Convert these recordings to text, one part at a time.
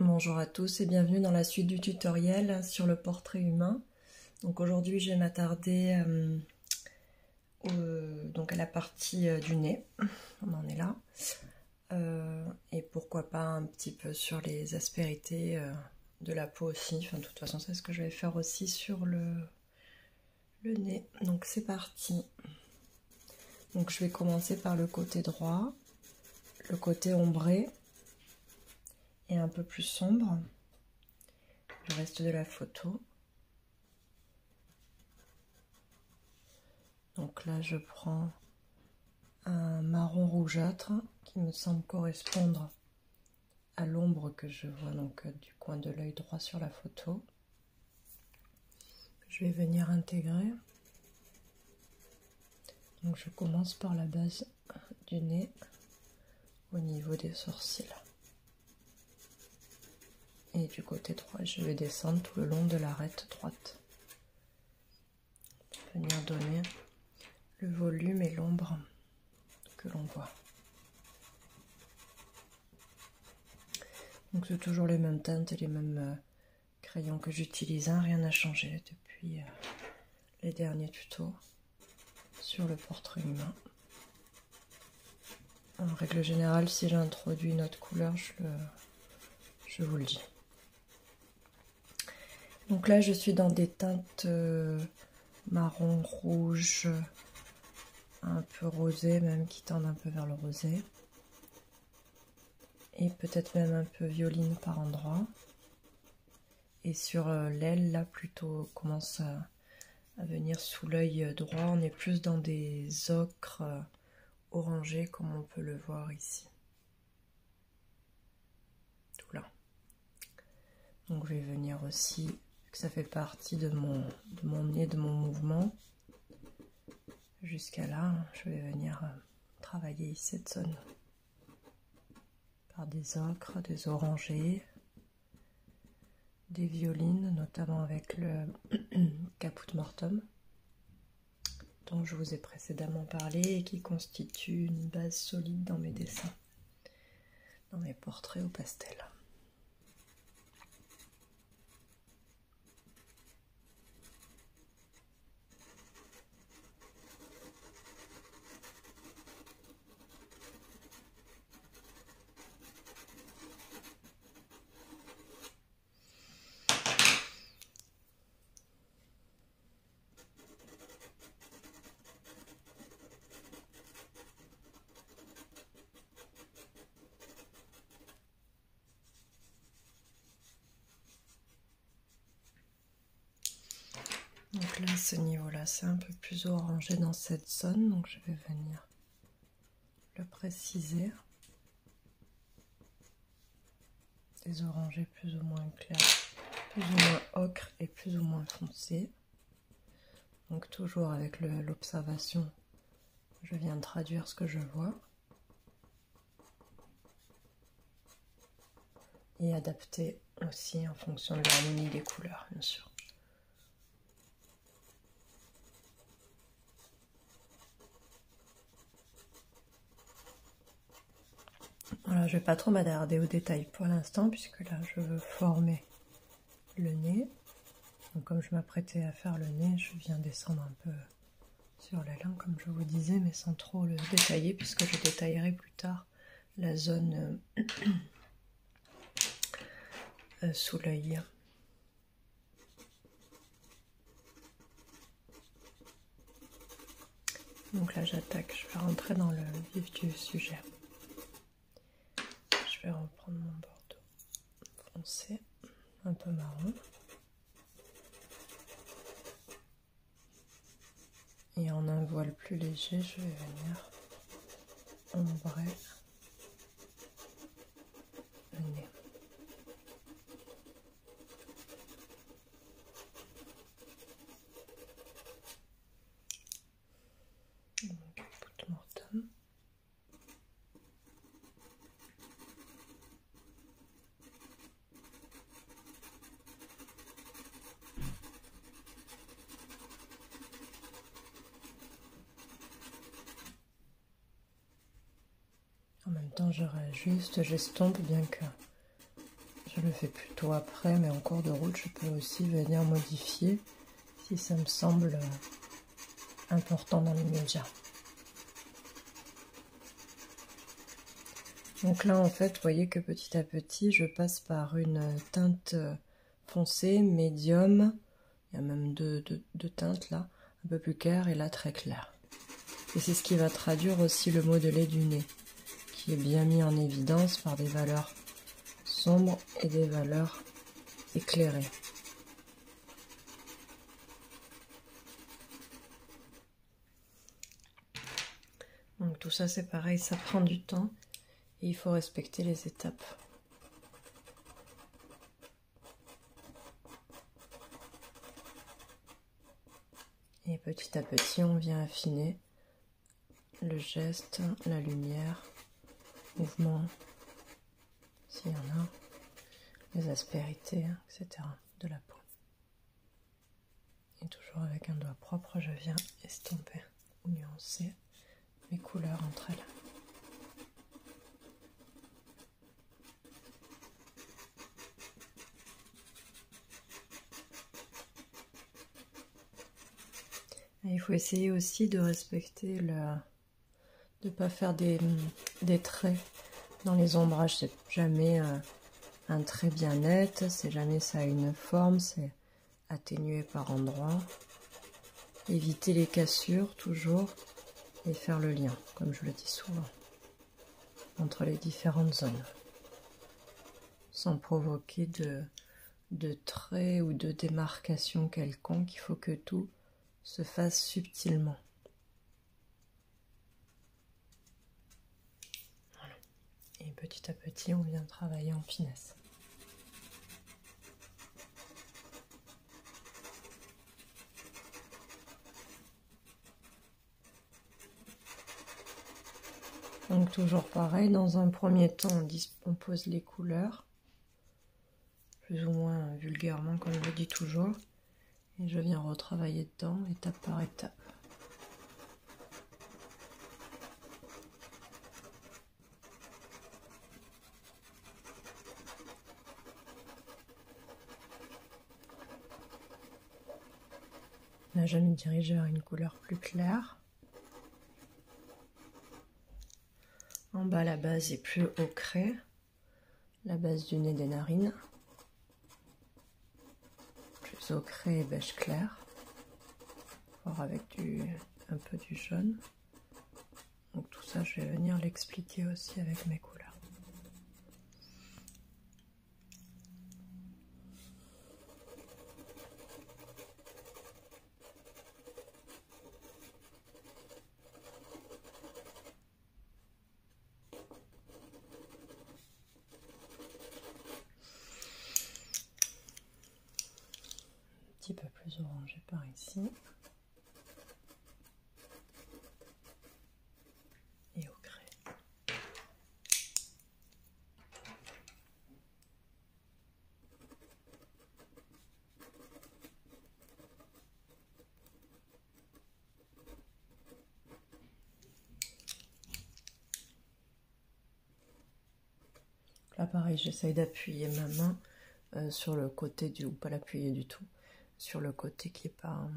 Bonjour à tous et bienvenue dans la suite du tutoriel sur le portrait humain. Donc aujourd'hui je vais m'attarder donc à la partie du nez, on en est là, et pourquoi pas un petit peu sur les aspérités de la peau aussi. Enfin, de toute façon c'est ce que je vais faire aussi sur le nez. Donc c'est parti. Donc je vais commencer par le côté droit, le côté ombré et un peu plus sombre. Le reste de la photo. Donc là je prends un marron rougeâtre qui me semble correspondre à l'ombre que je vois donc du coin de l'œil droit sur la photo. Je vais venir intégrer. Donc je commence par la base du nez au niveau des sourcils. Et du côté droit, je vais descendre tout le long de l'arête droite. Venir donner le volume et l'ombre que l'on voit. Donc c'est toujours les mêmes teintes et les mêmes crayons que j'utilise, hein, rien n'a changé depuis les derniers tutos sur le portrait humain. En règle générale, si j'introduis une autre couleur, je vous le dis. Donc là, je suis dans des teintes marron, rouge, un peu rosé, même qui tendent un peu vers le rosé. Et peut-être même un peu violine par endroits. Et sur l'aile, là, plutôt commence à venir sous l'œil droit. On est plus dans des ocres orangés, comme on peut le voir ici. Tout là. Donc je vais venir aussi, que ça fait partie de mon nez, de mon mouvement. Jusqu'à là, je vais venir travailler cette zone. Par des ocres, des orangés, des violines, notamment avec le caput mortum, dont je vous ai précédemment parlé et qui constitue une base solide dans mes dessins, dans mes portraits au pastel. Donc là, à ce niveau-là, c'est un peu plus orangé dans cette zone, donc je vais venir le préciser. Des orangés plus ou moins clairs, plus ou moins ocre et plus ou moins foncés. Donc toujours avec l'observation, je viens de traduire ce que je vois. Et adapter aussi en fonction de l'harmonie des couleurs, bien sûr. Voilà, je ne vais pas trop m'attarder aux détails pour l'instant, puisque là, je veux former le nez. Donc comme je m'apprêtais à faire le nez, je viens descendre un peu sur la langue, comme je vous disais, mais sans trop le détailler, puisque je détaillerai plus tard la zone sous l'œil. Donc là, j'attaque, je vais rentrer dans le vif du sujet. Je vais reprendre mon bordeaux foncé, un peu marron. Et en un voile plus léger, je vais venir ombrer le nez. Mon caput mortum. En même temps, je réajuste, j'estompe, bien que je Je le fais plutôt après, mais en cours de route, je peux aussi venir modifier si ça me semble important dans l'immédiat. Donc là, en fait, vous voyez que petit à petit, je passe par une teinte foncée, médium. Il y a même deux teintes là, un peu plus clair et là très clair. Et c'est ce qui va traduire aussi le modelé du nez, qui est bien mis en évidence par des valeurs sombres et des valeurs éclairées. Donc tout ça c'est pareil, ça prend du temps et il faut respecter les étapes. Et petit à petit on vient affiner le geste, la lumière, mouvement, s'il y en a, les aspérités, etc. de la peau. Et toujours avec un doigt propre, je viens estomper ou nuancer mes couleurs entre elles. Et il faut essayer aussi de respecter de ne pas faire des traits dans les ombrages. C'est jamais un trait bien net, c'est jamais ça a une forme, c'est atténué par endroits. Éviter les cassures toujours et faire le lien, comme je le dis souvent, entre les différentes zones, sans provoquer de traits ou de démarcation quelconque. Il faut que tout se fasse subtilement. Voilà. Et petit à petit, on vient travailler en finesse. Donc toujours pareil, dans un premier temps, on pose les couleurs, plus ou moins vulgairement comme je le dis toujours, et je viens retravailler dedans, étape par étape. Là, je me dirige vers une couleur plus claire. En bas, la base est plus ocrée, la base du nez des narines, plus ocrée et beige clair, voire avec un peu du jaune. Donc tout ça, je vais venir l'expliquer aussi avec mes couleurs. Un petit peu plus orangé par ici. Et ocré. Là pareil, j'essaye d'appuyer ma main sur le côté ou pas l'appuyer du tout, sur le côté qui est pas,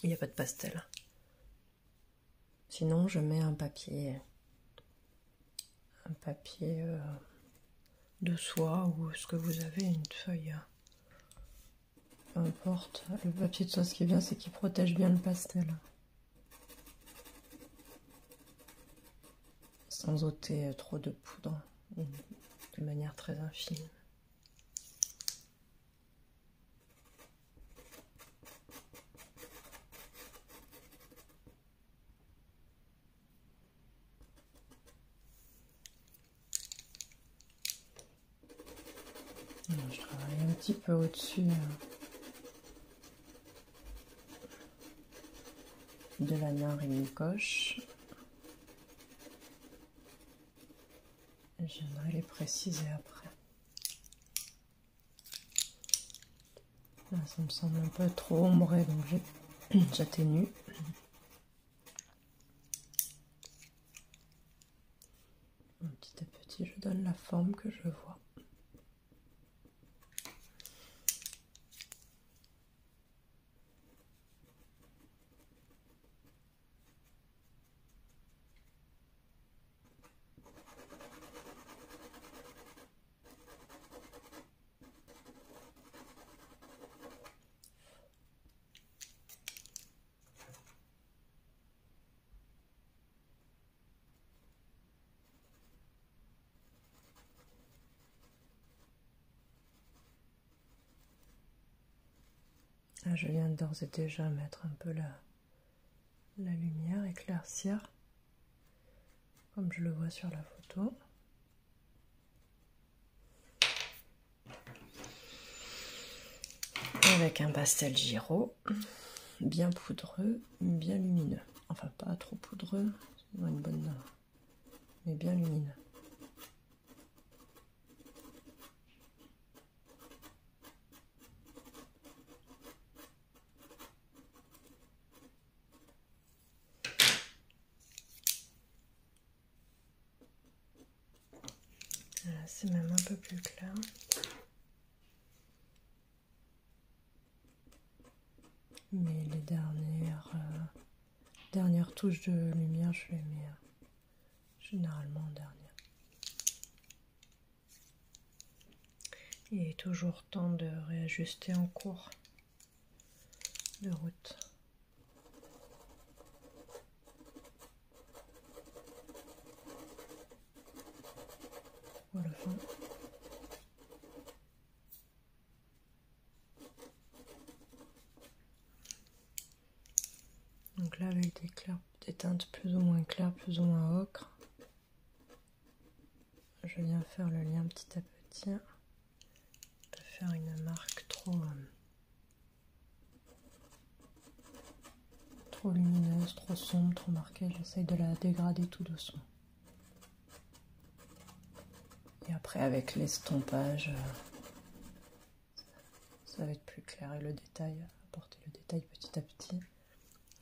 il n'y a pas de pastel. Sinon je mets un papier de soie ou ce que vous avez, une feuille, peu importe. Le papier de soie, ce qui est bien, c'est qu'il protège bien le pastel, sans ôter trop de poudre, de manière très infime. Je travaille un petit peu au-dessus de la narine gauche. Je viendrai les préciser après. Là, ça me semble un peu trop ombré, donc j'atténue. Petit à petit, je donne la forme que je vois. Là, je viens d'ores et déjà mettre un peu la lumière, éclaircir, comme je le vois sur la photo. Avec un pastel Giro, bien poudreux, bien lumineux. Enfin, pas trop poudreux, sinon une bonne... mais bien lumineux. Là, c'est même un peu plus clair. Mais les dernières touches de lumière, je les mets généralement en dernière. Il est toujours temps de réajuster en cours de route. Pour le fond. Donc là, avec des teintes plus ou moins claires, plus ou moins ocre, je viens faire le lien petit à petit. Pas faire une marque trop lumineuse, trop sombre, trop marquée. J'essaye de la dégrader tout doucement. Et après, avec l'estompage, ça va être plus clair. Et le détail, apporter le détail petit à petit,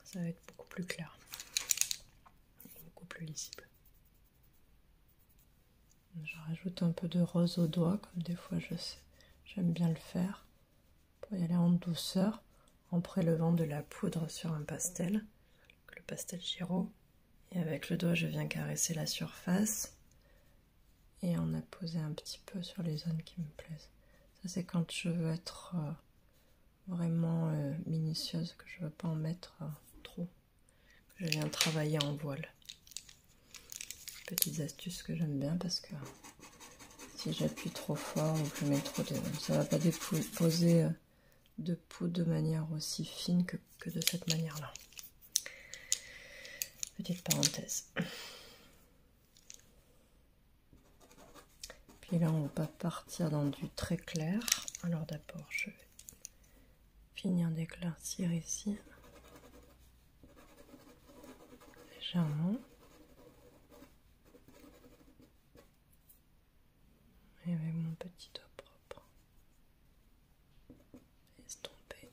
ça va être beaucoup plus clair. Beaucoup plus lisible. Je rajoute un peu de rose au doigt, comme des fois j'aime bien le faire, pour y aller en douceur, en prélevant de la poudre sur un pastel, le pastel Giro. Et avec le doigt, je viens caresser la surface et en apposer un petit peu sur les zones qui me plaisent. Ça, c'est quand je veux être vraiment minutieuse, que je ne veux pas en mettre trop. Je viens travailler en voile. Petites astuces que j'aime bien parce que si j'appuie trop fort ou que je mets trop de... ça va pas déposer de poudre de manière aussi fine que de cette manière-là. Petite parenthèse. Puis là, on va partir dans du très clair. Alors d'abord, je vais finir d'éclaircir ici. Légèrement. Et avec mon petit doigt propre. Estomper.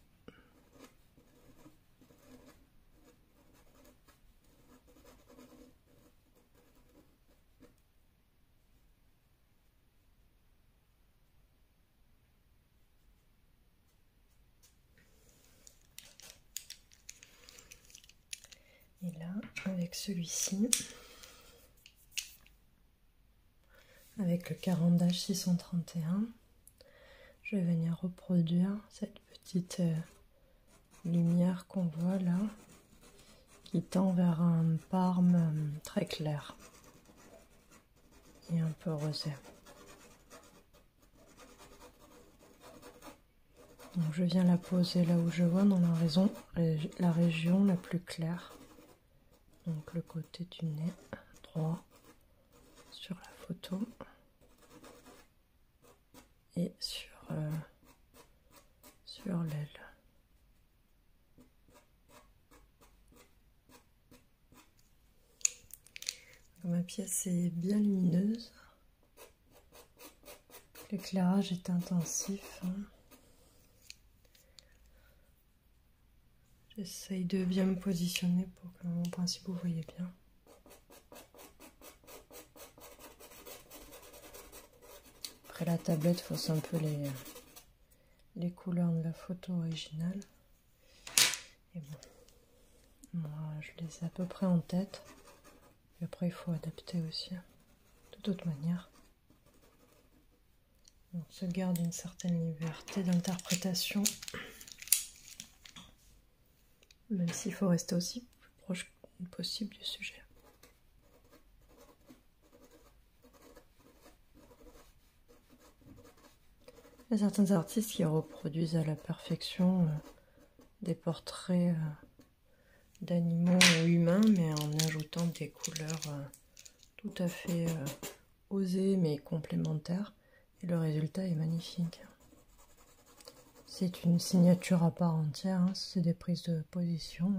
Et là, avec celui-ci, avec le Caran-d'Ache 631, je vais venir reproduire cette petite lumière qu'on voit là, qui tend vers un parme très clair et un peu rosé. Donc je viens la poser là où je vois, dans la région la plus claire. Donc le côté du nez droit sur la photo et sur l'aile. Ma pièce est bien lumineuse. L'éclairage est intensif. J'essaye de bien me positionner pour que en principe vous voyez bien. Après la tablette fausse un peu les couleurs de la photo originale. Et bon, moi je les ai à peu près en tête. Et après il faut adapter aussi, de toute manière. On se garde une certaine liberté d'interprétation. Même s'il faut rester aussi plus proche possible du sujet. Il y a certains artistes qui reproduisent à la perfection des portraits d'animaux ou humains, mais en ajoutant des couleurs tout à fait osées mais complémentaires. Et le résultat est magnifique. C'est une signature à part entière, hein. C'est des prises de position.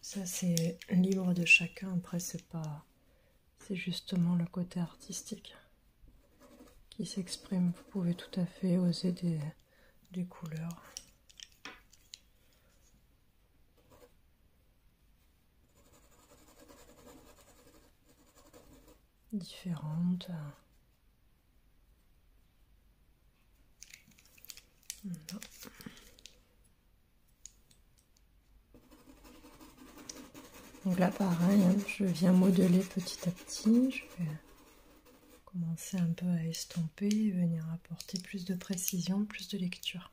Ça c'est libre de chacun, après c'est justement le côté artistique qui s'exprime. Vous pouvez tout à fait oser des couleurs. Différentes. Voilà. Donc là pareil, hein, je viens modeler petit à petit, je vais commencer un peu à estomper et venir apporter plus de précision, plus de lecture.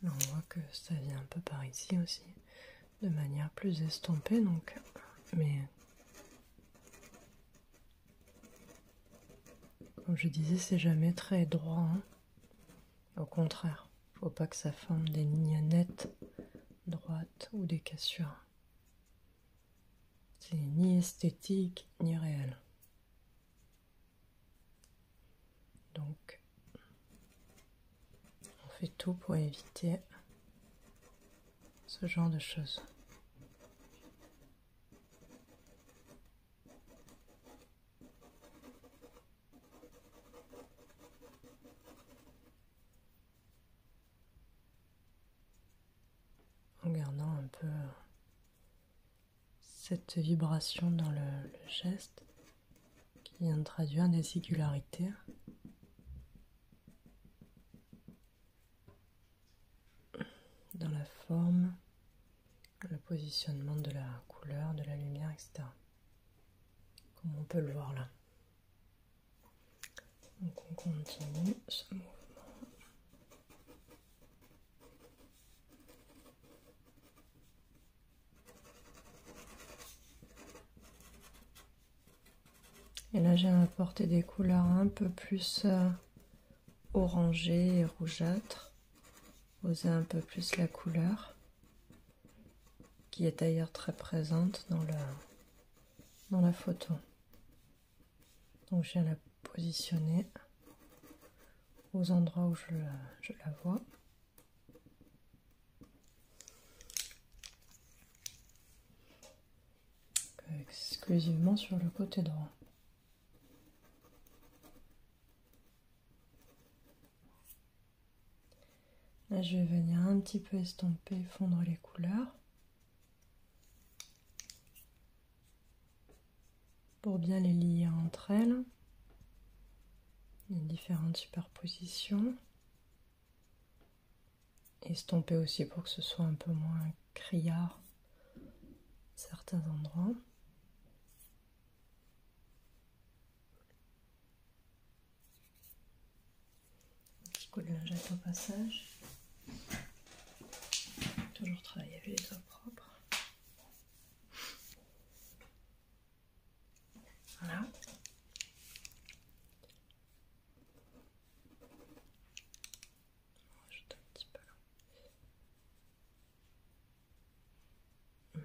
Là on voit que ça vient un peu par ici aussi, de manière plus estompée, donc, mais comme je disais, c'est jamais très droit, hein. Au contraire, faut pas que ça forme des lignes nettes, droites ou des cassures. C'est ni esthétique ni réel. Donc, on fait tout pour éviter ce genre de choses. En gardant un peu cette vibration dans le geste qui vient de traduire des singularités. Dans la forme, le positionnement de la couleur, de la lumière, etc. Comme on peut le voir là. Donc on continue ce mouvement. Et là j'ai apporté des couleurs un peu plus orangées et rougeâtres. Oser un peu plus la couleur, qui est d'ailleurs très présente dans la photo. Donc je viens la positionner aux endroits où je la vois. Exclusivement sur le côté droit. Là, je vais venir un petit peu estomper, fondre les couleurs pour bien les lier entre elles. Les différentes superpositions. Estomper aussi pour que ce soit un peu moins criard à certains endroits. Un petit coup de lingette au passage. Toujours travailler avec les doigts propres. Voilà. Rajouter un petit peu là.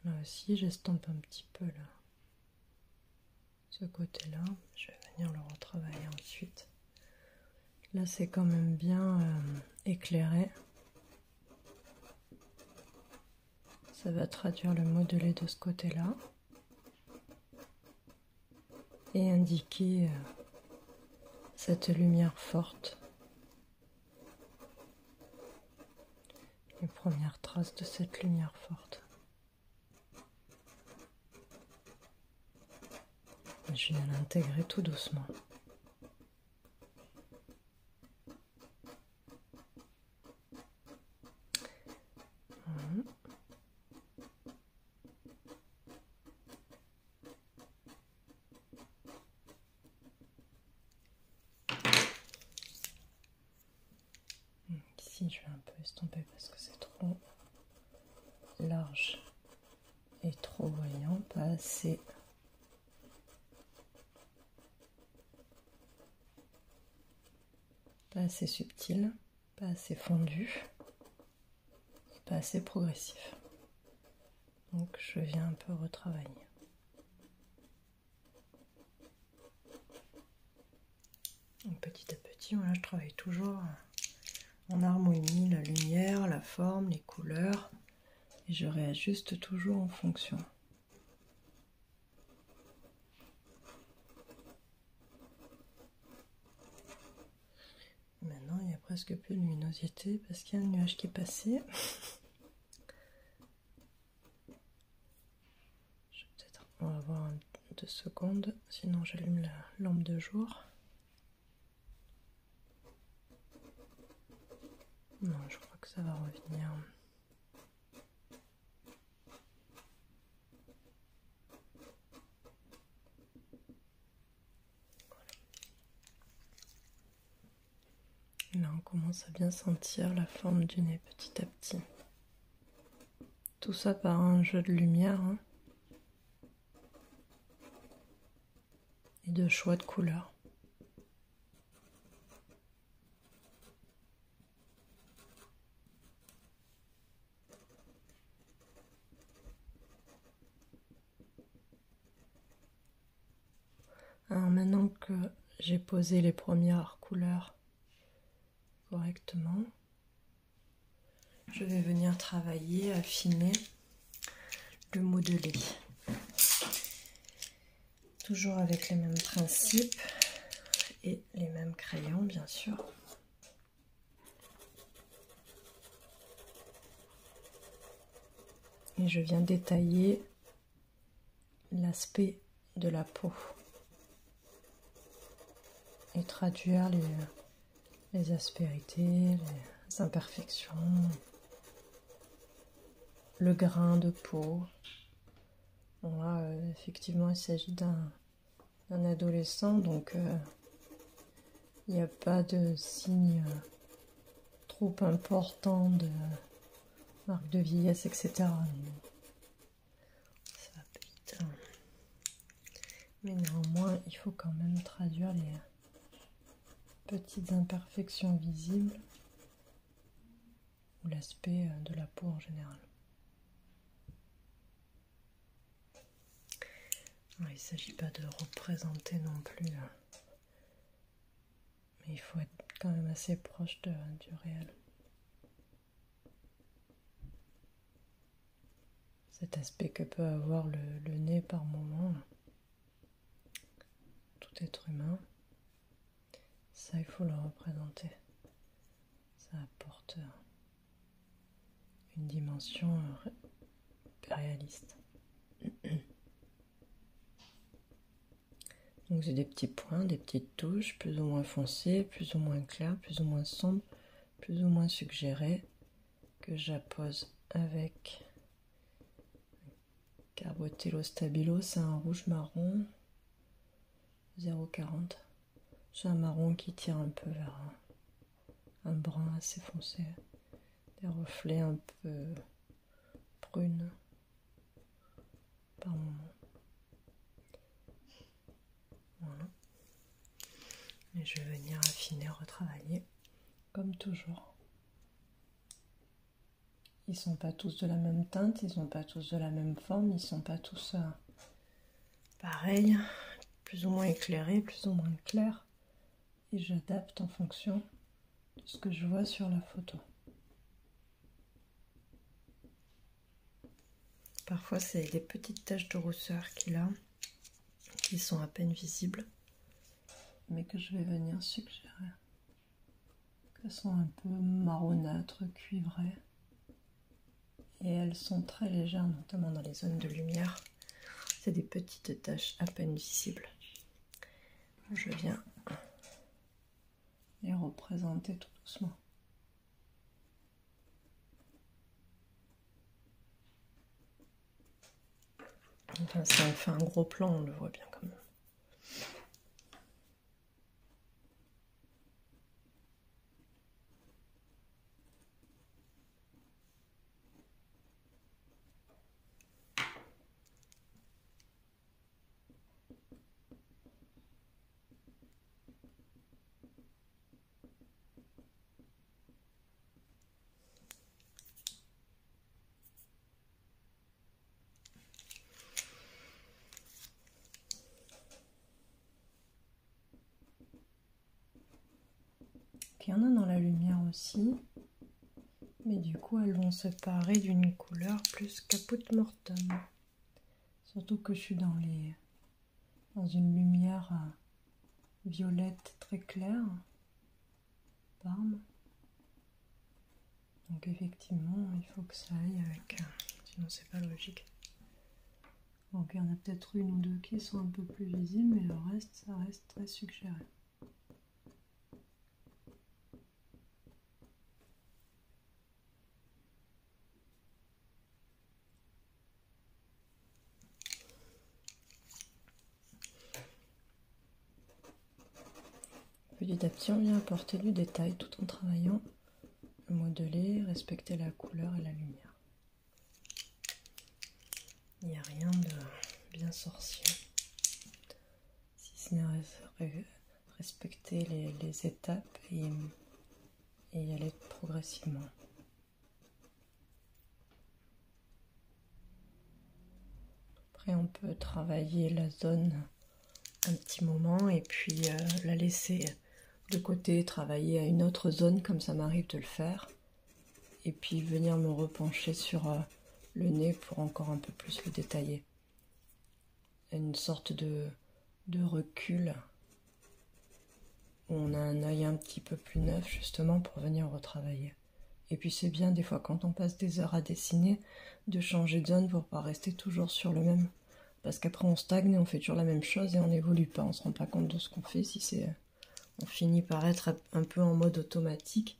Là aussi, j'estompe un petit peu là. Ce côté-là, je vais venir le retravailler ensuite. Là, c'est quand même bien éclairé. Ça va traduire le modelé de ce côté-là et indiquer cette lumière forte. Les premières traces de cette lumière forte. Je viens l'intégrer tout doucement. Ici, ici, je vais un peu estomper parce que c'est trop large et trop voyant, pas assez. Pas assez subtil, pas assez fondu, pas assez progressif. Donc je viens un peu retravailler. Donc, petit à petit, voilà, je travaille toujours en harmonie, la lumière, la forme, les couleurs, et je réajuste toujours en fonction. Maintenant, il n'y a presque plus de luminosité parce qu'il y a un nuage qui est passé. On va voir 2 secondes, sinon j'allume la lampe de jour. Non, je crois que ça va revenir. Là, on commence à bien sentir la forme du nez petit à petit. Tout ça par un jeu de lumière, hein, et de choix de couleurs. Alors maintenant que j'ai posé les premières couleurs correctement, je vais venir travailler, affiner le modelé. Toujours avec les mêmes principes et les mêmes crayons, bien sûr. Et je viens détailler l'aspect de la peau et traduire les aspérités, les imperfections, le grain de peau. Bon, là, effectivement, il s'agit d'un adolescent, donc il n'y a pas de signe trop important de marque de vieillesse, etc. Ça va vite. Mais néanmoins, il faut quand même traduire les petites imperfections visibles ou l'aspect de la peau en général. Alors, il ne s'agit pas de représenter non plus, mais il faut être quand même assez proche du réel. Cet aspect que peut avoir le nez par moment, tout être humain, ça il faut le représenter. Ça apporte une dimension réaliste. Donc j'ai des petits points, des petites touches, plus ou moins foncées, plus ou moins claires, plus ou moins sombres, plus ou moins suggérées, que j'appose avec Carbotello Stabilo. C'est un rouge marron 0,40. C'est un marron qui tire un peu vers un brun assez foncé, des reflets un peu brunes par moment. Voilà. Et je vais venir affiner, retravailler, comme toujours. Ils sont pas tous de la même teinte, ils sont pas tous de la même forme, ils sont pas tous pareils, plus ou moins éclairés, plus ou moins clairs. Et j'adapte en fonction de ce que je vois sur la photo. Parfois c'est des petites taches de rousseur qu'il a, qui sont à peine visibles, mais que je vais venir suggérer. Elles sont un peu marronâtres, cuivrées. Et elles sont très légères, notamment dans les zones de lumière. C'est des petites taches à peine visibles. Je viens les représenter tout doucement. Enfin, ça fait un gros plan, on le voit bien quand même. qu'il y en a dans la lumière aussi. Mais du coup, elles vont se parer d'une couleur plus caput mortum. Surtout que je suis dans une lumière violette très claire. Parme. Donc effectivement, il faut que ça aille avec... sinon c'est pas logique. Donc il y en a peut-être une ou deux qui sont un peu plus visibles, mais le reste, ça reste très suggéré. Petit à petit, on vient apporter du détail tout en travaillant le modeler, respecter la couleur et la lumière. Il n'y a rien de bien sorcier, si ce n'est respecter les étapes et y aller progressivement. Après, on peut travailler la zone un petit moment et puis la laisser de côté, travailler à une autre zone comme ça m'arrive de le faire, et puis venir me repencher sur le nez pour encore un peu plus le détailler. Une sorte de recul où on a un œil un petit peu plus neuf justement pour venir retravailler. Et puis c'est bien des fois quand on passe des heures à dessiner de changer de zone pour pas rester toujours sur le même, parce qu'après on stagne et on fait toujours la même chose et on n'évolue pas, on se rend pas compte de ce qu'on fait, si c'est on finit par être un peu en mode automatique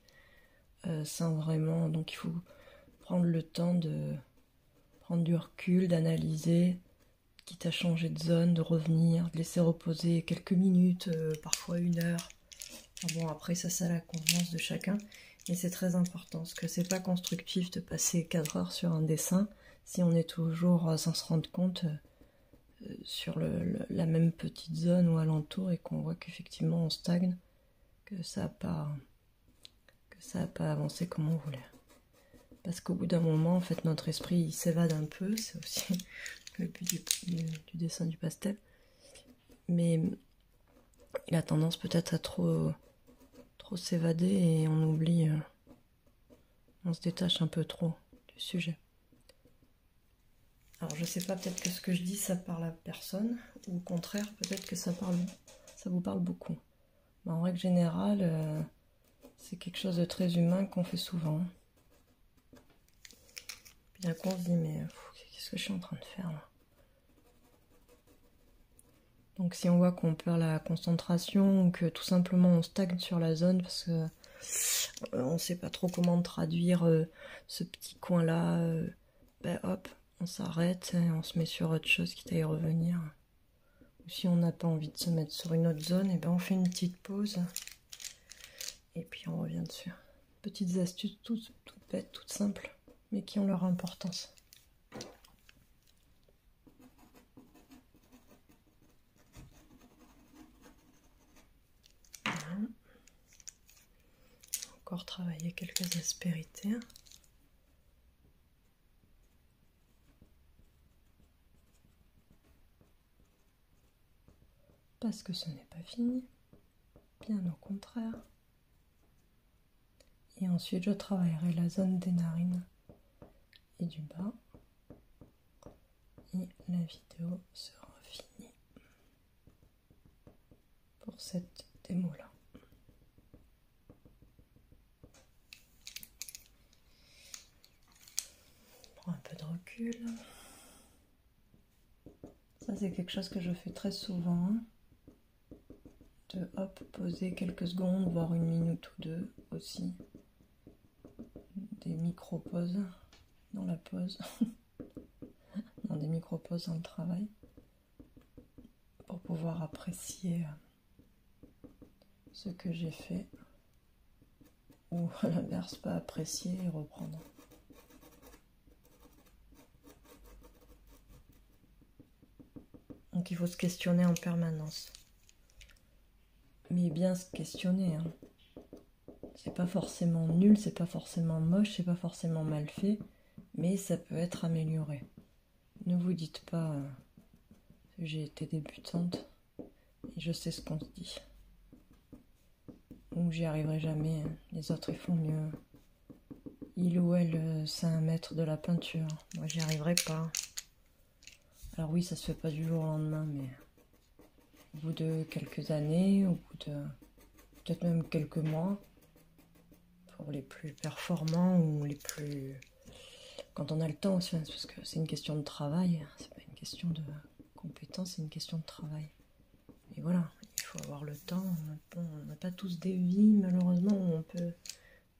sans vraiment, donc il faut prendre le temps de prendre du recul, d'analyser, quitte à changer de zone, de revenir, de laisser reposer quelques minutes, parfois une heure. Enfin bon, après ça c'est à la convenance de chacun, mais c'est très important, parce que c'est pas constructif de passer 4 heures sur un dessin si on est toujours sans se rendre compte sur la même petite zone ou alentour et qu'on voit qu'effectivement on stagne, que ça n'a pas avancé comme on voulait. Parce qu'au bout d'un moment, en fait, notre esprit il s'évade un peu, c'est aussi le but du dessin du pastel. Mais il a tendance peut-être à trop s'évader et on oublie, on se détache un peu trop du sujet. Alors je sais pas, peut-être que ce que je dis ça parle à personne, ou au contraire, peut-être que ça vous parle beaucoup. Mais en règle générale, c'est quelque chose de très humain qu'on fait souvent. Bien qu'on se dit, mais qu'est-ce que je suis en train de faire là? Donc si on voit qu'on perd la concentration, ou que tout simplement on stagne sur la zone parce que on ne sait pas trop comment traduire ce petit coin là, ben hop, on s'arrête et on se met sur autre chose quitte à y revenir. Ou si on n'a pas envie de se mettre sur une autre zone, et ben on fait une petite pause et puis on revient dessus. Petites astuces toutes bêtes, toutes simples, mais qui ont leur importance. Voilà. Encore travailler quelques aspérités. Parce que ce n'est pas fini, bien au contraire. Et ensuite je travaillerai la zone des narines et du bas. Et la vidéo sera finie pour cette démo-là. Je prends un peu de recul. Ça c'est quelque chose que je fais très souvent. De hop, poser quelques secondes, voire une minute ou deux aussi. Des micro-pauses dans la pause. Dans des micro-pauses dans le travail. Pour pouvoir apprécier ce que j'ai fait. Ou à l'inverse, pas apprécier et reprendre. Donc il faut se questionner en permanence. Mais bien se questionner, hein. C'est pas forcément nul, c'est pas forcément moche, c'est pas forcément mal fait, mais ça peut être amélioré. Ne vous dites pas j'ai été débutante et je sais ce qu'on se dit. ou j'y arriverai jamais. Les autres ils font mieux. Il ou elle, c'est un maître de la peinture. Moi j'y arriverai pas. Alors oui, ça se fait pas du jour au lendemain, mais au bout de quelques années, au bout de peut-être même quelques mois, pour les plus performants ou les plus... Quand on a le temps aussi, parce que c'est une question de travail, c'est pas une question de compétence, c'est une question de travail. Et voilà, il faut avoir le temps. On n'a pas tous des vies, malheureusement, où on peut...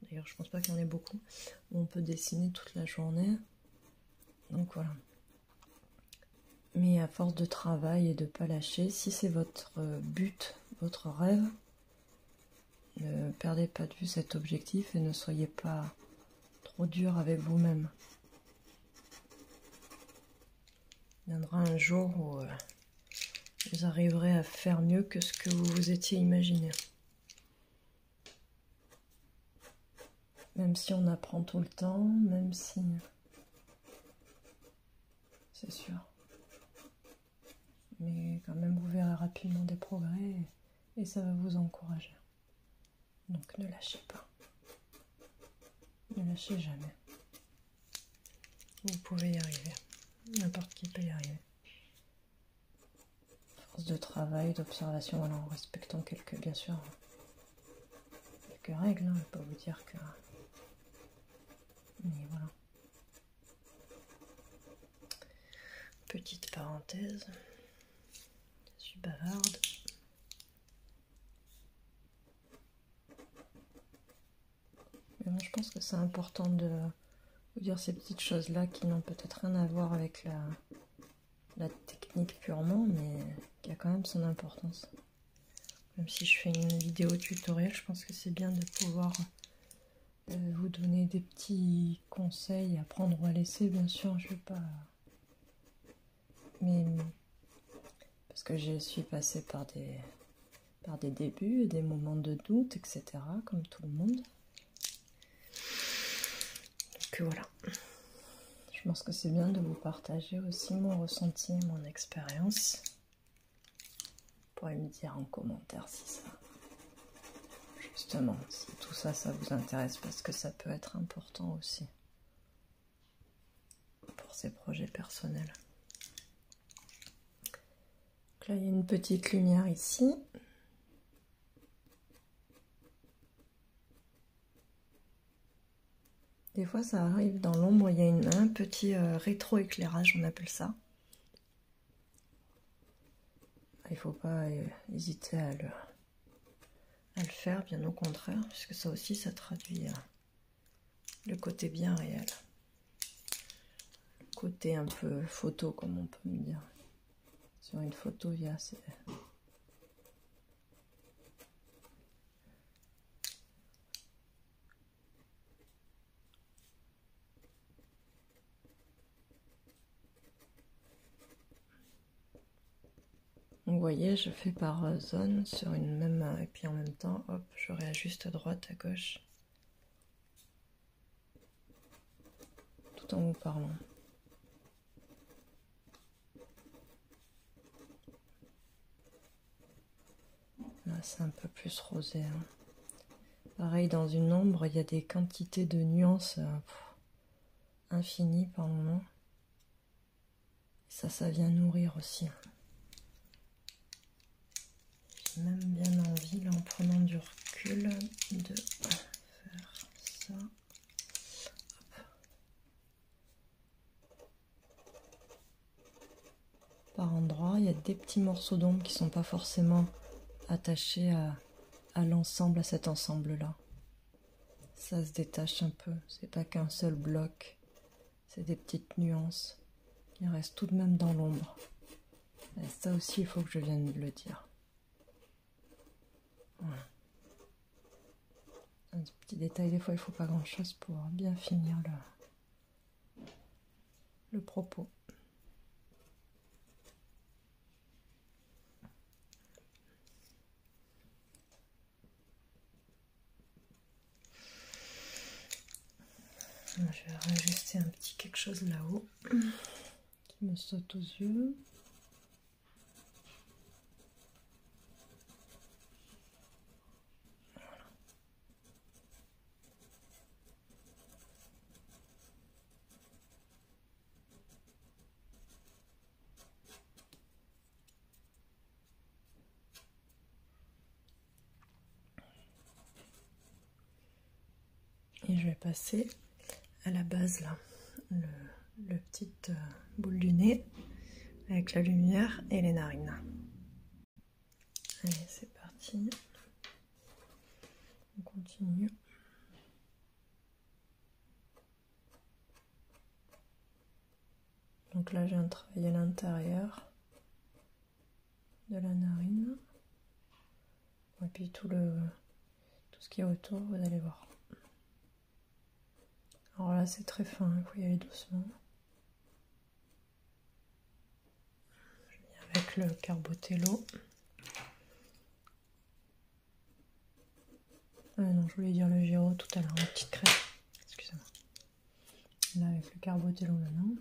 D'ailleurs, je pense pas qu'il y en ait beaucoup, où on peut dessiner toute la journée. Donc voilà. Mais à force de travail et de pas lâcher, si c'est votre but, votre rêve, ne perdez pas de vue cet objectif et ne soyez pas trop dur avec vous-même. Il viendra un jour où vous arriverez à faire mieux que ce que vous vous étiez imaginé. Même si on apprend tout le temps, même si... C'est sûr. Mais quand même, vous verrez rapidement des progrès et ça va vous encourager. Donc ne lâchez pas. Ne lâchez jamais. Vous pouvez y arriver. N'importe qui peut y arriver. Force de travail, d'observation, voilà, en respectant quelques, bien sûr, quelques règles. Je ne vais pas vous dire que... Mais voilà. Petite parenthèse. Je suis bavarde. Mais bon, je pense que c'est important de vous dire ces petites choses-là qui n'ont peut-être rien à voir avec la technique purement, mais qui a quand même son importance. Même si je fais une vidéo tutoriel, je pense que c'est bien de pouvoir vous donner des petits conseils à prendre ou à laisser, bien sûr, je vais pas... Mais parce que je suis passée par des débuts et des moments de doute, etc., comme tout le monde. Donc voilà. Je pense que c'est bien de vous partager aussi mon ressenti, mon expérience. Vous pourrez me dire en commentaire si ça... Justement, si tout ça, ça vous intéresse, parce que ça peut être important aussi pour ces projets personnels. Donc là, il y a une petite lumière ici. Des fois, ça arrive dans l'ombre, il y a un petit rétro-éclairage, on appelle ça. Il ne faut pas hésiter à le faire, bien au contraire, puisque ça aussi, ça traduit le côté bien réel. Le côté un peu photo, comme on peut me dire. Sur une photo, il y a... Vous voyez, je fais par zone sur une même... Et puis en même temps, hop, je réajuste à droite, à gauche. Tout en vous parlant. Là, c'est un peu plus rosé. Hein. Pareil, dans une ombre, il y a des quantités de nuances infinies par moment. Ça vient nourrir aussi. J'ai même bien envie, là, en prenant du recul, de faire ça. Hop. Par endroits, il y a des petits morceaux d'ombre qui ne sont pas forcément attachés à l'ensemble, à cet ensemble-là. Ça se détache un peu, c'est pas qu'un seul bloc, c'est des petites nuances qui restent tout de même dans l'ombre. Et ça aussi, il faut que je vienne de le dire. Voilà. Un petit détail, des fois, il ne faut pas grand-chose pour bien finir le propos. Je vais réajuster un petit quelque chose là-haut qui me saute aux yeux. Voilà. Et je vais passer à la base là, le petite boule du nez avec la lumière et les narines. Allez, c'est parti. On continue. Donc là, je viens de travailler l'intérieur de la narine. Et puis tout ce qui est autour, vous allez voir. Alors là, c'est très fin, il faut y aller doucement. Je viens avec le Carbotello. Non, je voulais dire le Giro tout à l'heure, la petite crème. Excusez-moi. Là, avec le Carbotello maintenant.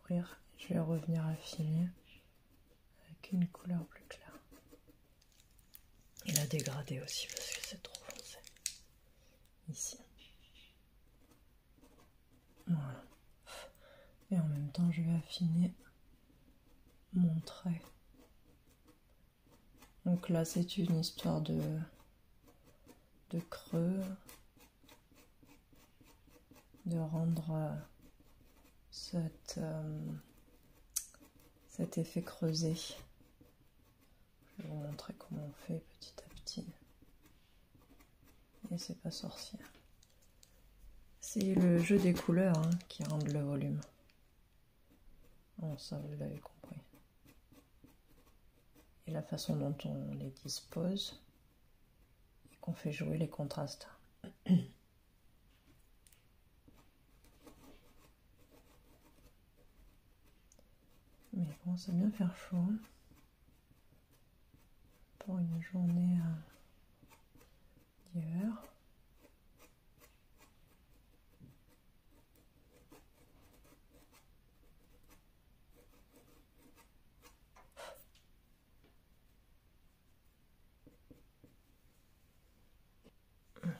Ouvrir. Je vais revenir affiner avec une couleur plus claire. Et la dégrader aussi parce que c'est trop foncé. Ici. Voilà. Et en même temps, je vais affiner mon trait. Donc là, c'est une histoire de creux, de rendre cet effet creusé. Je vais vous montrer comment on fait petit à petit. Et c'est pas sorcier. C'est le jeu des couleurs hein, qui rendent le volume. Bon, ça vous l'avez compris. Et la façon dont on les dispose et qu'on fait jouer les contrastes. Mais il commence à bien faire chaud hein, pour une journée d'hiver.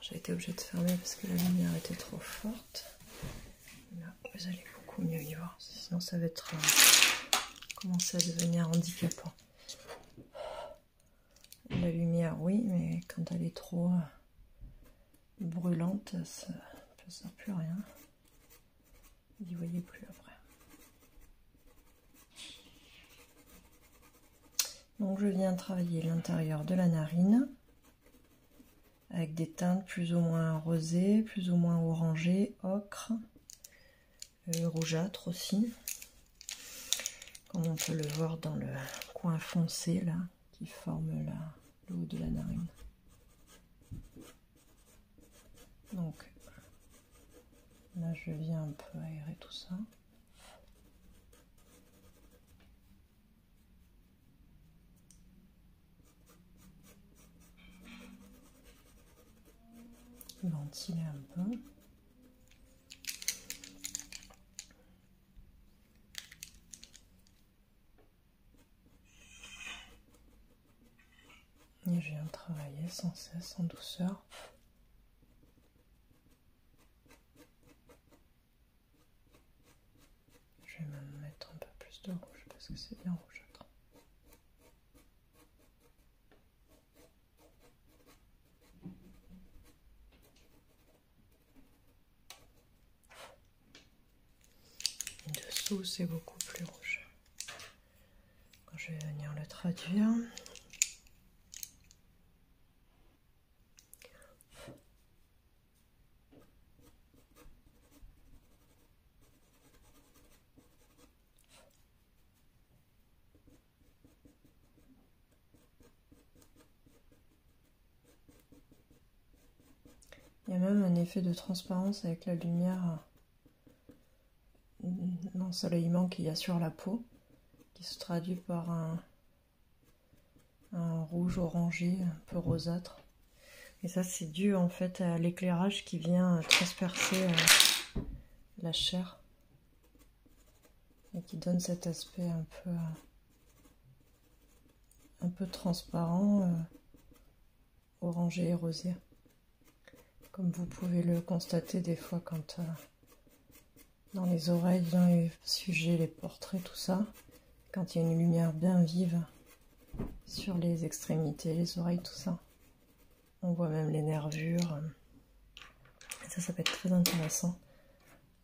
J'ai été obligée de fermer parce que la lumière était trop forte. Là, vous allez beaucoup mieux y voir, sinon ça va être commencer à devenir handicapant. La lumière, oui, mais quand elle est trop brûlante, ça ne sert plus à rien. Vous n'y voyez plus après. Donc je viens travailler l'intérieur de la narine avec des teintes plus ou moins rosées, plus ou moins orangées, ocre, rougeâtre aussi, comme on peut le voir dans le coin foncé là, qui forme le haut de la narine. Donc là je viens un peu aérer tout ça. Ventiler un peu. Et je viens travailler sans cesse, en douceur. Je vais même mettre un peu plus de rouge parce que c'est bien rougeâtre. Dessous, c'est beaucoup plus rouge. Quand je vais venir le traduire. Il y a même un effet de transparence avec la lumière, l'ensoleillement qu'il y a sur la peau, qui se traduit par un rouge orangé, un peu rosâtre. Et ça c'est dû en fait à l'éclairage qui vient transpercer la chair et qui donne cet aspect un peu transparent, orangé et rosé. Comme vous pouvez le constater des fois quand dans les oreilles, dans les sujets, les portraits, tout ça, quand il y a une lumière bien vive sur les extrémités, les oreilles, tout ça, On voit même les nervures. Et ça peut être très intéressant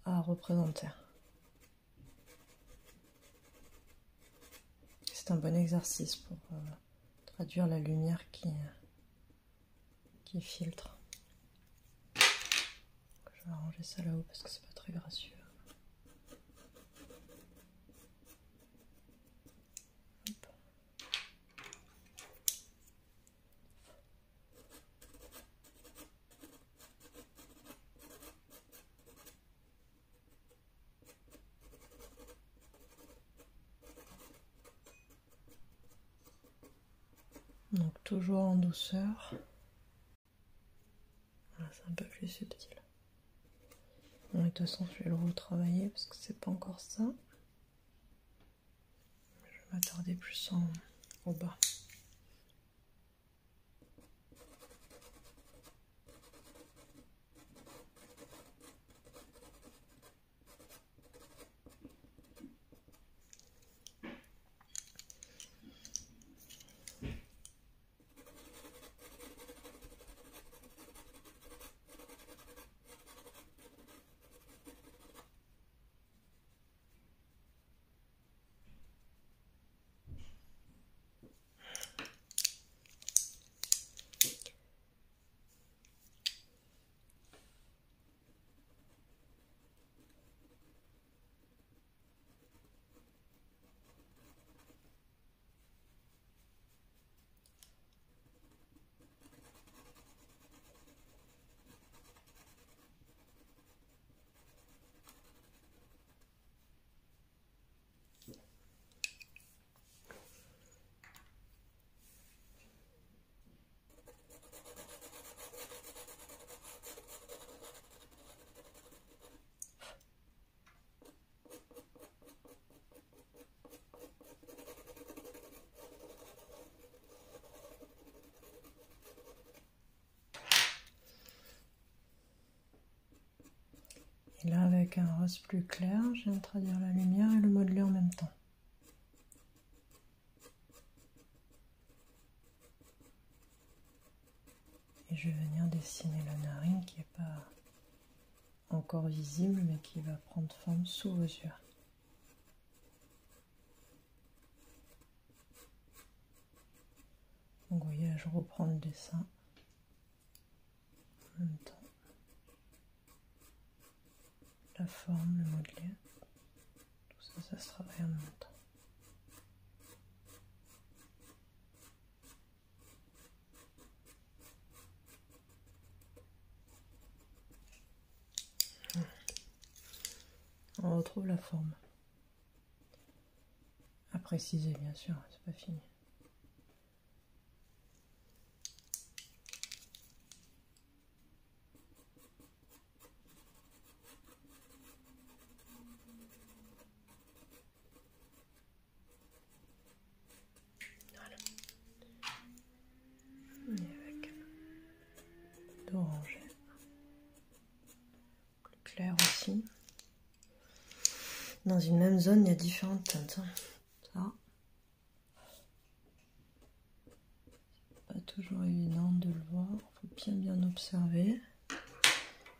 à représenter. C'est un bon exercice pour traduire la lumière qui filtre. Je vais arranger ça là-haut parce que c'est pas très gracieux. Hop. Donc toujours en douceur. Voilà, c'est un peu plus subtil. Bon, et de toute façon, je vais le retravailler parce que c'est pas encore ça. Je vais m'attarder plus au bas. Et là, avec un rose plus clair, je viens de traduire la lumière et le modeler en même temps. Et je vais venir dessiner la narine qui n'est pas encore visible, mais qui va prendre forme sous vos yeux. Donc vous voyez, je reprends le dessin en même temps. La forme, le modeler, tout ça, ça se travaille en même temps. On retrouve la forme. À préciser, bien sûr, c'est pas fini. Voilà. Et avec d'oranger. Plus clair aussi. Dans une même zone, il y a différentes teintes. Ça. Pas toujours évident de le voir. Il faut bien observer.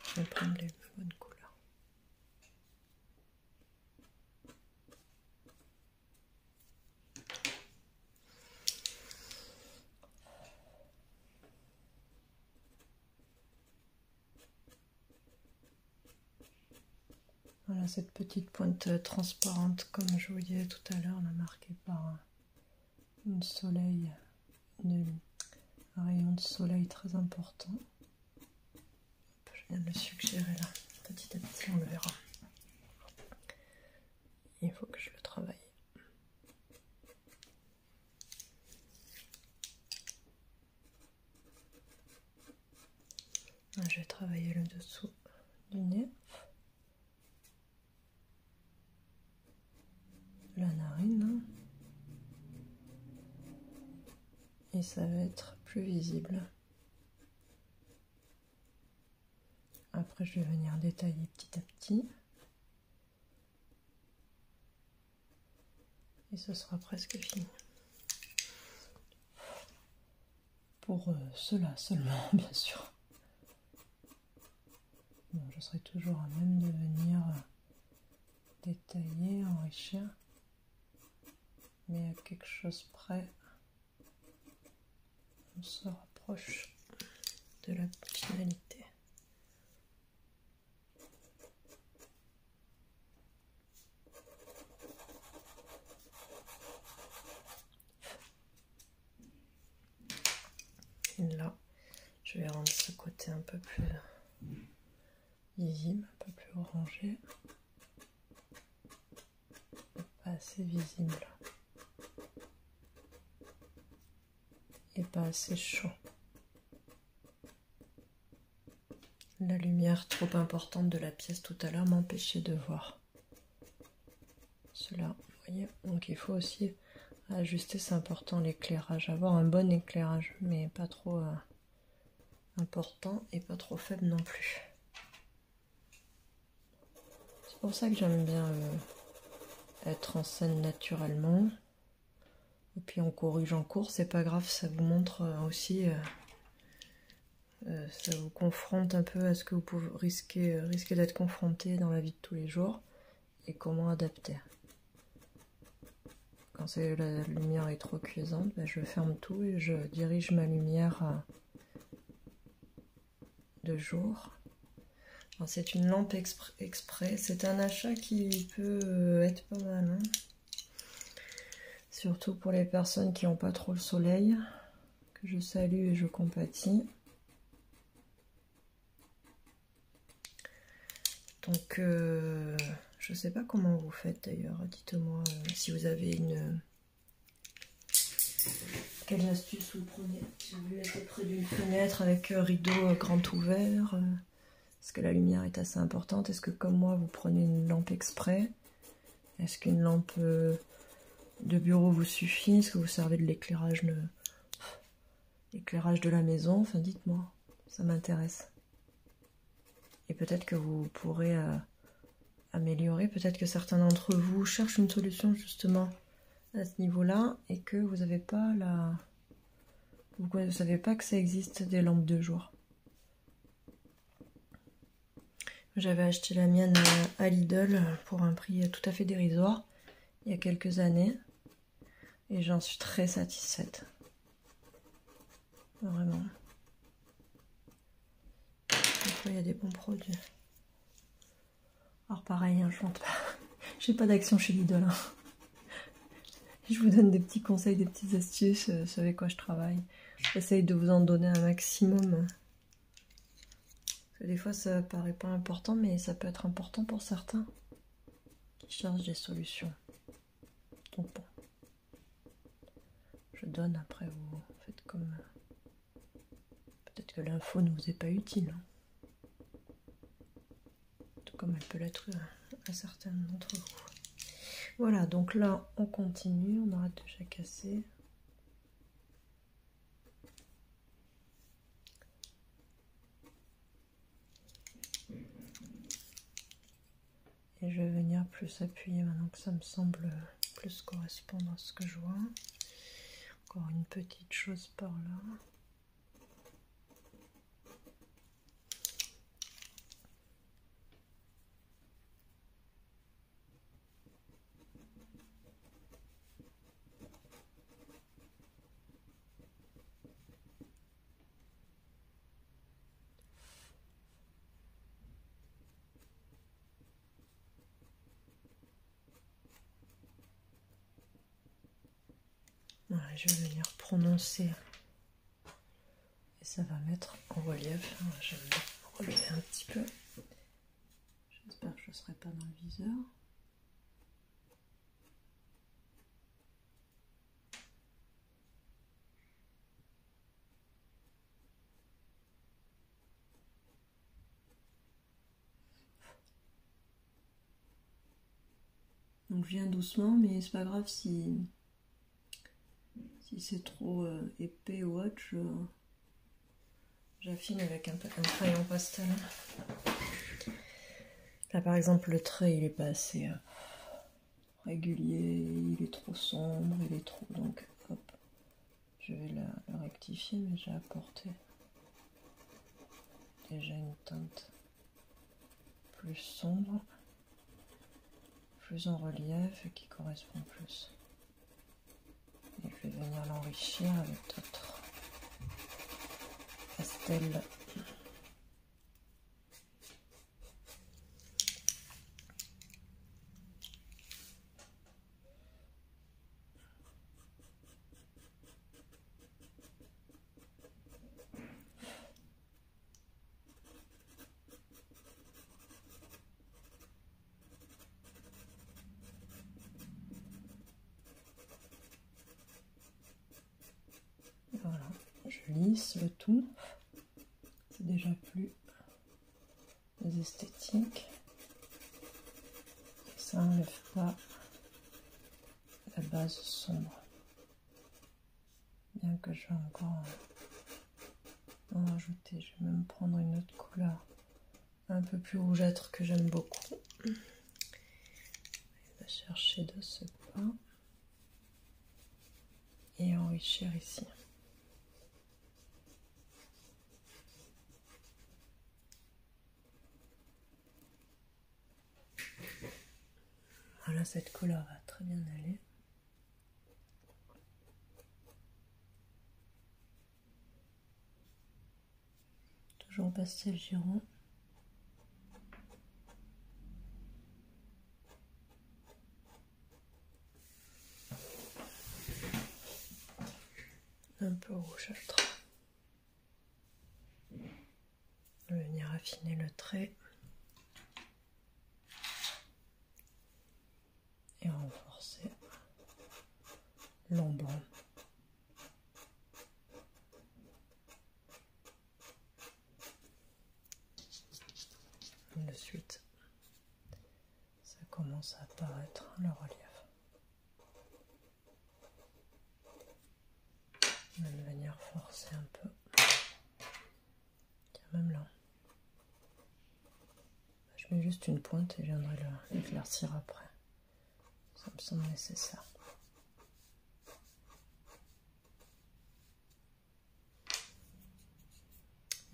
Je vais prendre les bonnes couleurs. Voilà cette petite pointe transparente, comme je vous disais tout à l'heure, marquée par un rayon de soleil très important. Je viens de le suggérer là, petit à petit on le verra. Il faut que je le travaille. Je vais travailler le dessous du nez. La narine, et ça va être plus visible. Après je vais venir détailler petit à petit et ce sera presque fini. pour cela seulement, bien sûr. Bon, je serai toujours à même de venir détailler, enrichir, mais à quelque chose près, on se rapproche de la finalité. Et là, je vais rendre ce côté un peu plus visible, un peu plus orangé, pas assez visible et pas assez chaud. La lumière trop importante de la pièce tout à l'heure m'empêchait de voir cela, vous voyez. Donc il faut aussi ajuster, c'est important, l'éclairage, avoir un bon éclairage, mais pas trop important et pas trop faible non plus. C'est pour ça que j'aime bien être en scène naturellement. Et puis on corrige en cours, c'est pas grave, ça vous montre aussi, ça vous confronte un peu à ce que vous pouvez risquer d'être confronté dans la vie de tous les jours et comment adapter. Quand la lumière est trop cuisante, ben je ferme tout et je dirige ma lumière de jour. C'est une lampe exprès, c'est un achat qui peut être pas mal, hein. Surtout pour les personnes qui n'ont pas trop le soleil, que je salue et je compatis. Donc, je sais pas comment vous faites d'ailleurs, dites-moi si vous avez quelles astuces vous prenez. Si vous êtes près d'une fenêtre avec rideau grand ouvert, est-ce que la lumière est assez importante? Est-ce que comme moi vous prenez une lampe exprès? Est-ce qu'une lampe de bureau vous suffit? Est-ce que vous servez de l'éclairage de la maison? Enfin dites-moi, ça m'intéresse. Et peut-être que vous pourrez améliorer, peut-être que certains d'entre vous cherchent une solution justement à ce niveau-là et que vous n'avez pas vous savez pas que ça existe des lampes de jour. J'avais acheté la mienne à Lidl pour un prix tout à fait dérisoire il y a quelques années et j'en suis très satisfaite. Vraiment. Des fois il y a des bons produits. Alors pareil, hein, je vante pas. J'ai pas d'action chez Lidl. Hein. Je vous donne des petits conseils, des petites astuces, vous savez quoi je travaille. J'essaye de vous en donner un maximum. Parce que des fois ça paraît pas important, mais ça peut être important pour certains qui cherchent des solutions. Donc bon. Je donne, après vous faites comme... Peut-être que l'info ne vous est pas utile. Hein. Tout comme elle peut l'être à certains d'entre vous. Voilà, donc là on continue, on arrête de jacasser. Et je vais venir plus appuyer maintenant que ça me semble plus correspondre à ce que je vois. Encore une petite chose par là. Voilà, je vais venir prononcer et ça va mettre en relief. Je vais me relever un petit peu. J'espère que je ne serai pas dans le viseur. Donc je viens doucement, mais c'est pas grave si c'est trop épais ou autre, j'affine avec un crayon pastel. Là par exemple le trait il est pas assez régulier, il est trop sombre, il est trop, donc hop, je je vais le rectifier, mais j'ai apporté déjà une teinte plus sombre, plus en relief et qui correspond plus. Et je vais venir l'enrichir avec d'autres pastels. Voilà, je lisse le tout. C'est déjà plus esthétique. Ça n'enlève pas la base sombre. Bien que je vais encore en rajouter. Je vais même prendre une autre couleur un peu plus rougeâtre que j'aime beaucoup. Je vais chercher de ce pas et enrichir ici. Voilà, cette couleur va très bien aller. Toujours pastel giron. Un peu rougeâtre. Je vais venir affiner le trait. Et renforcer l'ombre. De suite, ça commence à apparaître le relief. Je vais venir forcer un peu. Tiens, même là. Je mets juste une pointe et je viendrai l'éclaircir après. Ça me semble nécessaire.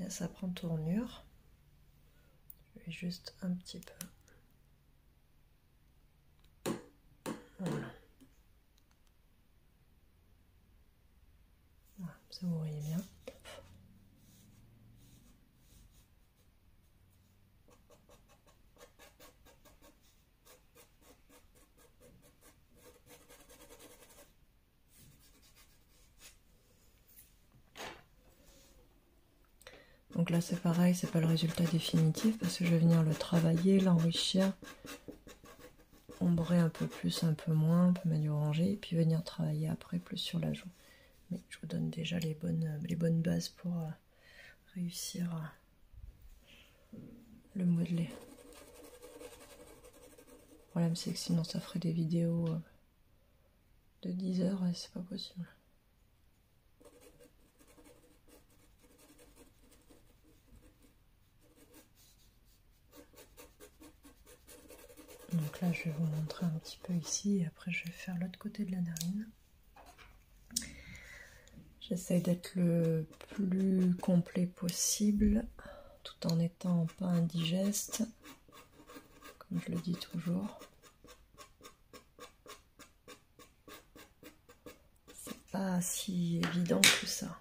Et ça prend tournure. Je vais juste un petit peu. Voilà. Voilà, ça vous voyez bien. Donc là c'est pareil, c'est pas le résultat définitif parce que je vais venir le travailler, l'enrichir, ombrer un peu plus, un peu moins, un peu mettre du orangé et puis venir travailler après plus sur la joue. Mais je vous donne déjà les bonnes bases pour réussir à le modeler. Le problème c'est que sinon ça ferait des vidéos de 10 heures et c'est pas possible. Donc là je vais vous montrer un petit peu ici et après je vais faire l'autre côté de la narine. J'essaye d'être le plus complet possible tout en étant pas indigeste, comme je le dis toujours. C'est pas si évident que ça.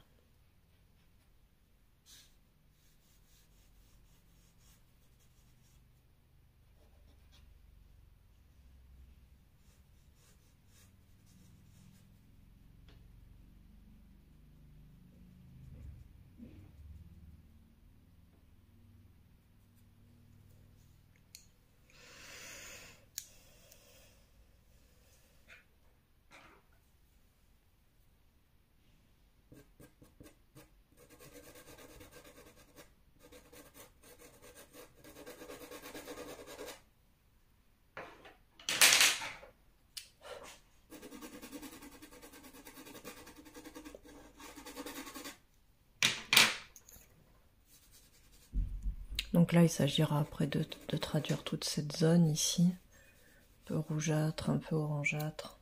Donc là, il s'agira après de traduire toute cette zone ici, un peu rougeâtre, un peu orangeâtre,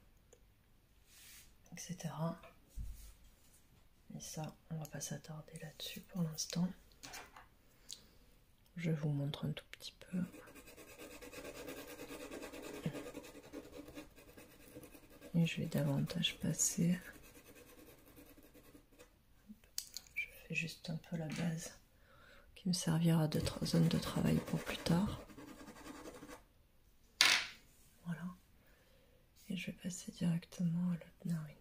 etc. Et ça, on va pas s'attarder là-dessus pour l'instant. Je vous montre un tout petit peu. Et je vais davantage passer. Je fais juste un peu la base qui me servira de zone de travail pour plus tard. Voilà. Et je vais passer directement à l'autre narine.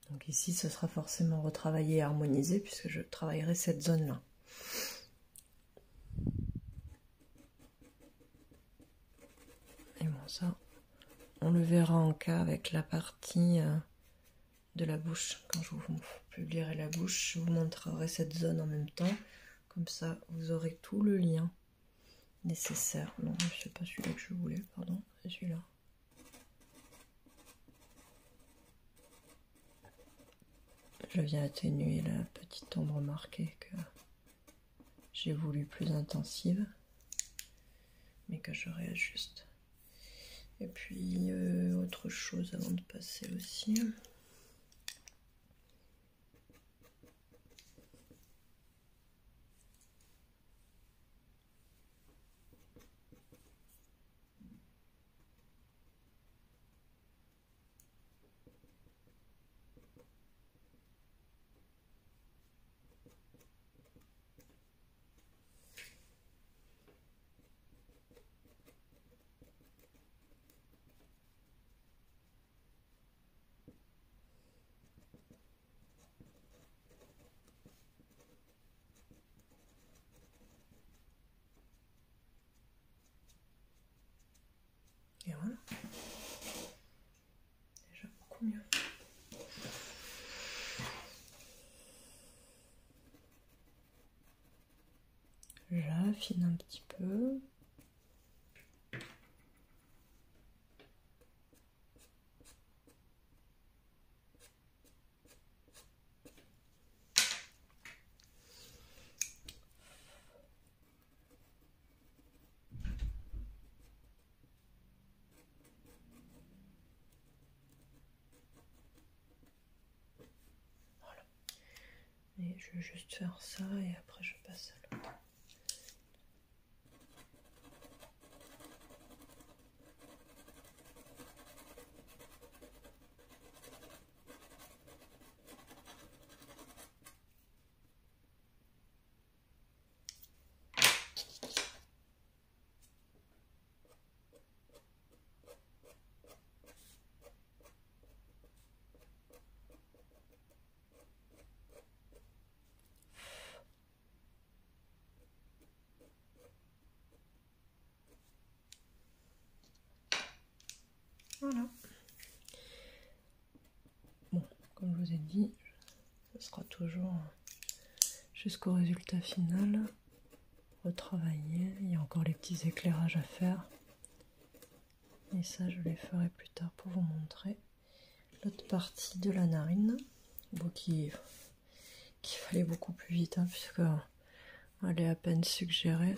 Donc ici, ce sera forcément retravaillé et harmonisé puisque je travaillerai cette zone-là. Et bon, ça, on le verra en cas avec la partie de la bouche. Quand je vous publierai la bouche, je vous montrerai cette zone en même temps. Comme ça, vous aurez tout le lien nécessaire. Non, c'est pas celui-là que je voulais, pardon, c'est celui-là. Je viens atténuer la petite ombre marquée que j'ai voulu plus intensive, mais que je réajuste. Et puis, autre chose avant de passer aussi. Et voilà. Déjà beaucoup mieux. J'affine un petit peu. Et je vais juste faire ça et après je passe à l'autre. Voilà. Bon, comme je vous ai dit, ce sera toujours jusqu'au résultat final. Retravailler. Il y a encore les petits éclairages à faire. Et ça, je les ferai plus tard pour vous montrer. L'autre partie de la narine. Bon, qui fallait beaucoup plus vite, hein, puisque elle est à peine suggérée.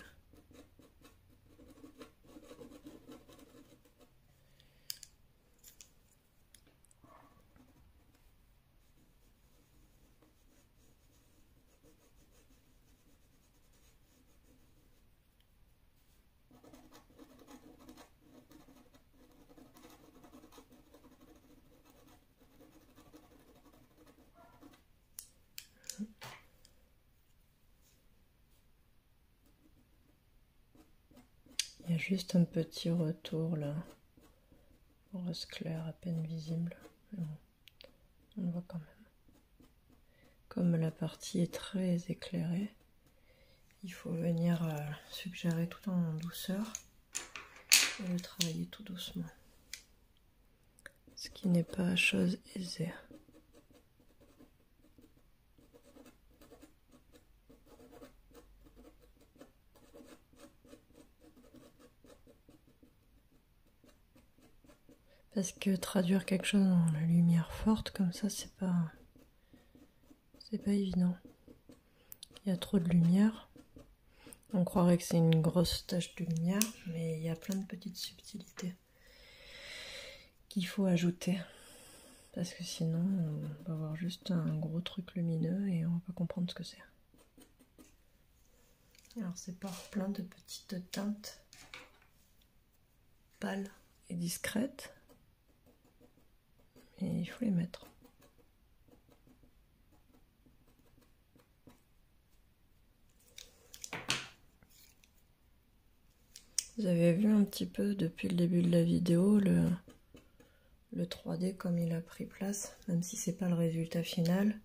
Il y a juste un petit retour là, rose clair à peine visible, mais bon, on le voit quand même. Comme la partie est très éclairée, il faut venir suggérer tout en douceur et le travailler tout doucement, ce qui n'est pas chose aisée. Parce que traduire quelque chose dans la lumière forte comme ça, c'est pas évident. Il y a trop de lumière On croirait que c'est une grosse tache de lumière, mais il y a plein de petites subtilités qu'il faut ajouter. Parce que sinon, on va avoir juste un gros truc lumineux et on va pas comprendre ce que c'est. Alors c'est par plein de petites teintes pâles et discrètes. Et il faut les mettre. Vous avez vu un petit peu depuis le début de la vidéo le 3D comme il a pris place, même si c'est pas le résultat final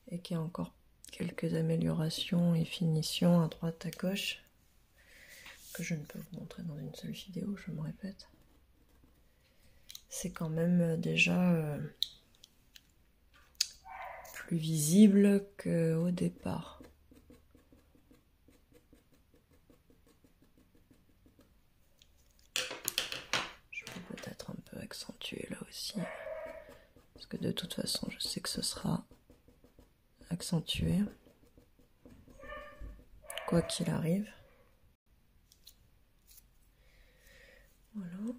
et qu'il y a encore quelques améliorations et finitions à droite à gauche que je ne peux vous montrer dans une seule vidéo, je me répète. C'est quand même déjà plus visible qu'au départ. Je peux peut-être un peu accentuer là aussi, parce que de toute façon je sais que ce sera accentué, quoi qu'il arrive. Voilà.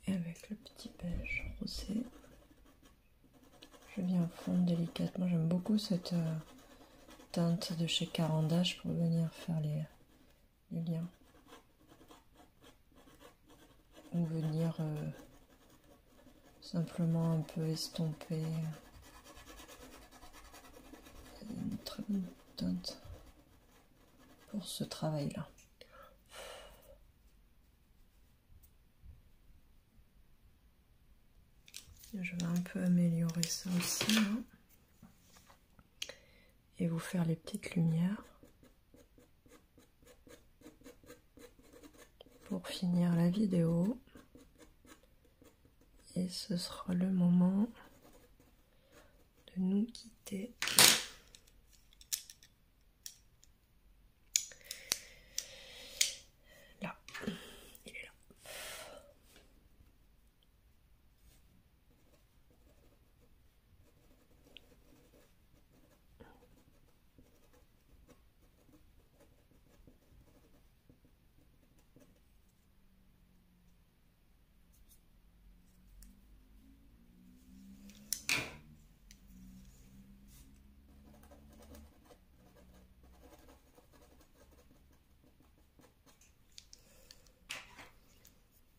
Et avec le petit beige rosé, je viens fondre délicatement. J'aime beaucoup cette teinte de chez Caran d'Ache pour venir faire les liens. Ou venir simplement un peu estomper. Une très bonne teinte pour ce travail-là. Je vais un peu améliorer ça aussi, hein, et vous faire les petites lumières pour finir la vidéo. Et ce sera le moment de nous quitter. Là, il est là.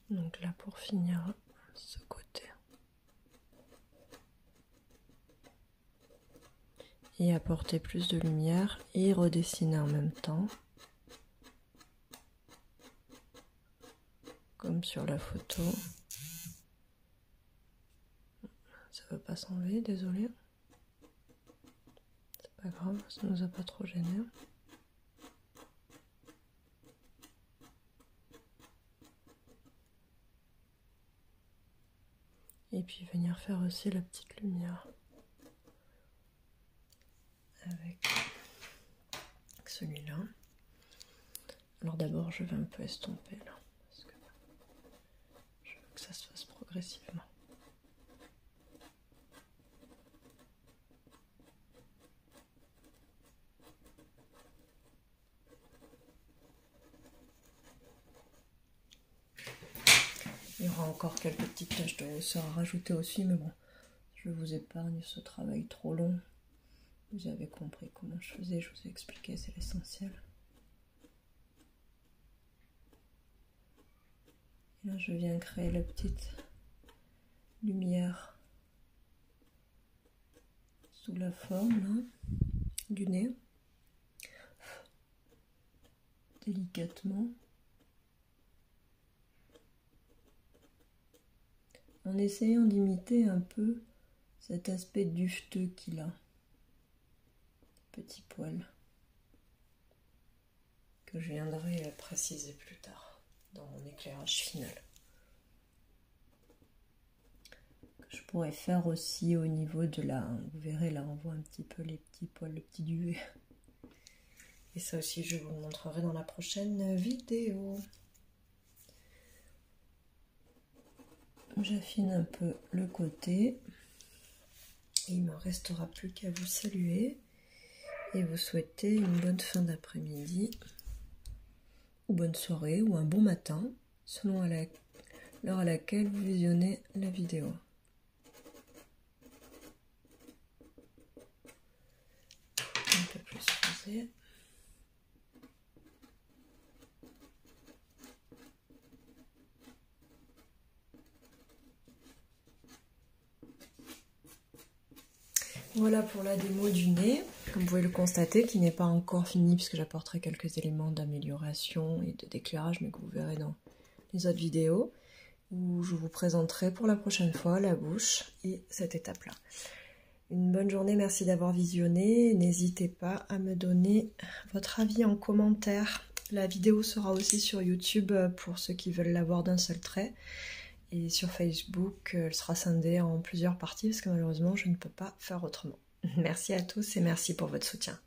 Donc là, pour finir ce côté. Et apporter plus de lumière et redessiner en même temps. Comme sur la photo. Ça veut pas s'enlever, désolé. C'est pas grave, ça nous a pas trop gêné. Et puis venir faire aussi la petite lumière avec celui-là. Alors d'abord je vais un peu estomper là, parce que je veux que ça se fasse progressivement. Il y aura encore quelques petites taches de rousseur à rajouter aussi, mais bon, je vous épargne ce travail trop long. Vous avez compris comment je faisais, je vous ai expliqué, c'est l'essentiel. Là, je viens créer la petite lumière sous la forme là, du nez, délicatement, en essayant d'imiter un peu cet aspect duveteux qu'il a, petit poil, que je viendrai préciser plus tard dans mon éclairage final. Je pourrais faire aussi au niveau de la... Vous verrez là, on voit un petit peu les petits poils, le petit duvet. Et ça aussi, je vous le montrerai dans la prochaine vidéo. J'affine un peu le côté. Et il ne me restera plus qu'à vous saluer et vous souhaiter une bonne fin d'après-midi, ou bonne soirée, ou un bon matin, selon l'heure à laquelle vous visionnez la vidéo. Un peu plus rosé. Voilà pour la démo du nez, comme vous pouvez le constater, qui n'est pas encore fini puisque j'apporterai quelques éléments d'amélioration et d'éclairage, mais que vous verrez dans les autres vidéos, où je vous présenterai pour la prochaine fois la bouche et cette étape-là. Une bonne journée, merci d'avoir visionné. N'hésitez pas à me donner votre avis en commentaire. La vidéo sera aussi sur YouTube pour ceux qui veulent la voir d'un seul trait. Et sur Facebook, elle sera scindée en plusieurs parties parce que malheureusement, je ne peux pas faire autrement. Merci à tous et merci pour votre soutien.